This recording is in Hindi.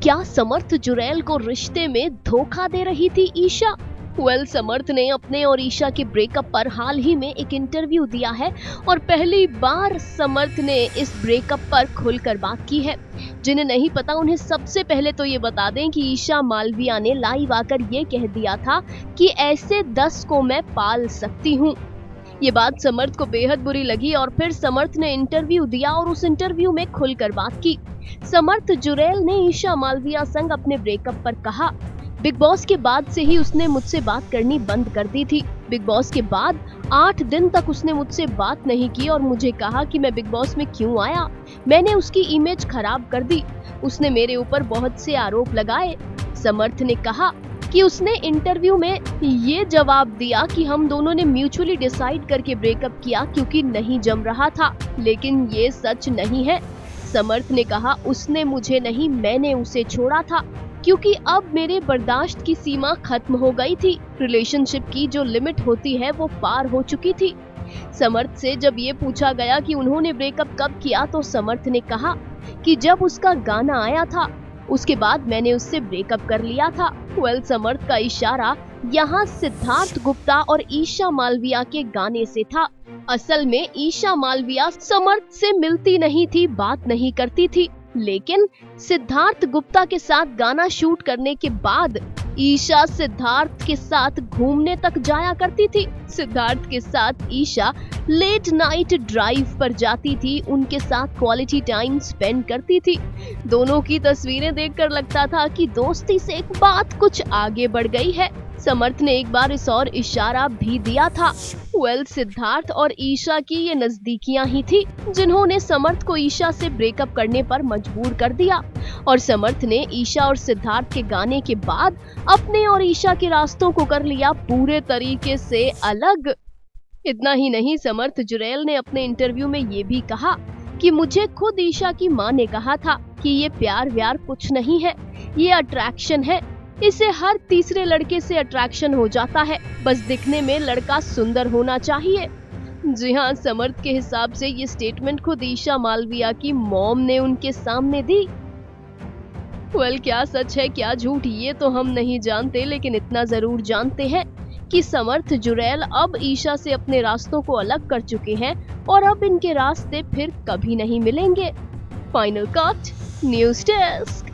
क्या समर्थ जुरैल को रिश्ते में धोखा दे रही थी ईशा? समर्थ ने अपने और ईशा के ब्रेकअप पर हाल ही में एक इंटरव्यू दिया है और पहली बार समर्थ ने इस ब्रेकअप पर खुलकर बात की है। जिन्हें नहीं पता उन्हें सबसे पहले तो ये बता दें कि ईशा मालविया ने लाइव आकर ये कह दिया था कि ऐसे 10 को मैं पाल सकती हूँ। ये बात समर्थ को बेहद बुरी लगी और फिर समर्थ ने इंटरव्यू दिया और उस इंटरव्यू में खुलकर बात की। समर्थ जुरैल ने ईशा मालविया संग अपने ब्रेकअप पर कहा, बिग बॉस के बाद से ही उसने मुझसे बात करनी बंद कर दी थी। बिग बॉस के बाद 8 दिन तक उसने मुझसे बात नहीं की और मुझे कहा कि मैं बिग बॉस में क्यों आया। मैंने उसकी इमेज खराब कर दी। उसने मेरे ऊपर बहुत से आरोप लगाए। समर्थ ने कहा कि उसने इंटरव्यू में ये जवाब दिया कि हम दोनों ने म्यूचुअली डिसाइड करके ब्रेकअप किया क्योंकि नहीं जम रहा था, लेकिन ये सच नहीं है। समर्थ ने कहा, उसने मुझे नहीं, मैंने उसे छोड़ा था क्योंकि अब मेरे बर्दाश्त की सीमा खत्म हो गई थी। रिलेशनशिप की जो लिमिट होती है वो पार हो चुकी थी। समर्थ से जब ये पूछा गया कि उन्होंने ब्रेकअप कब किया तो समर्थ ने कहा कि जब उसका गाना आया था उसके बाद मैंने उससे ब्रेकअप कर लिया था। समर्थ का इशारा यहाँ सिद्धार्थ गुप्ता और ईशा मालविया के गाने से था। असल में ईशा मालविया समर्थ से मिलती नहीं थी, बात नहीं करती थी, लेकिन सिद्धार्थ गुप्ता के साथ गाना शूट करने के बाद ईशा सिद्धार्थ के साथ घूमने तक जाया करती थी। सिद्धार्थ के साथ ईशा लेट नाइट ड्राइव पर जाती थी, उनके साथ क्वालिटी टाइम स्पेंड करती थी। दोनों की तस्वीरें देखकर लगता था कि दोस्ती से एक बात कुछ आगे बढ़ गई है। समर्थ ने एक बार इस और इशारा भी दिया था। सिद्धार्थ और ईशा की ये नजदीकियां ही थी जिन्होंने समर्थ को ईशा से ब्रेकअप करने पर मजबूर कर दिया और समर्थ ने ईशा और सिद्धार्थ के गाने के बाद अपने और ईशा के रास्तों को कर लिया पूरे तरीके से अलग। इतना ही नहीं, समर्थ जुरैल ने अपने इंटरव्यू में ये भी कहा कि मुझे खुद ईशा की मां ने कहा था कि ये प्यार व्यार कुछ नहीं है, ये अट्रैक्शन है। इसे हर तीसरे लड़के से अट्रैक्शन हो जाता है, बस दिखने में लड़का सुंदर होना चाहिए। जी हाँ, समर्थ के हिसाब से ये स्टेटमेंट खुद ईशा मालविया की मॉम ने उनके सामने दी। क्या सच है क्या झूठ ये तो हम नहीं जानते, लेकिन इतना जरूर जानते हैं कि समर्थ जुरैल अब ईशा से अपने रास्तों को अलग कर चुके हैं और अब इनके रास्ते फिर कभी नहीं मिलेंगे। Final cut, news desk.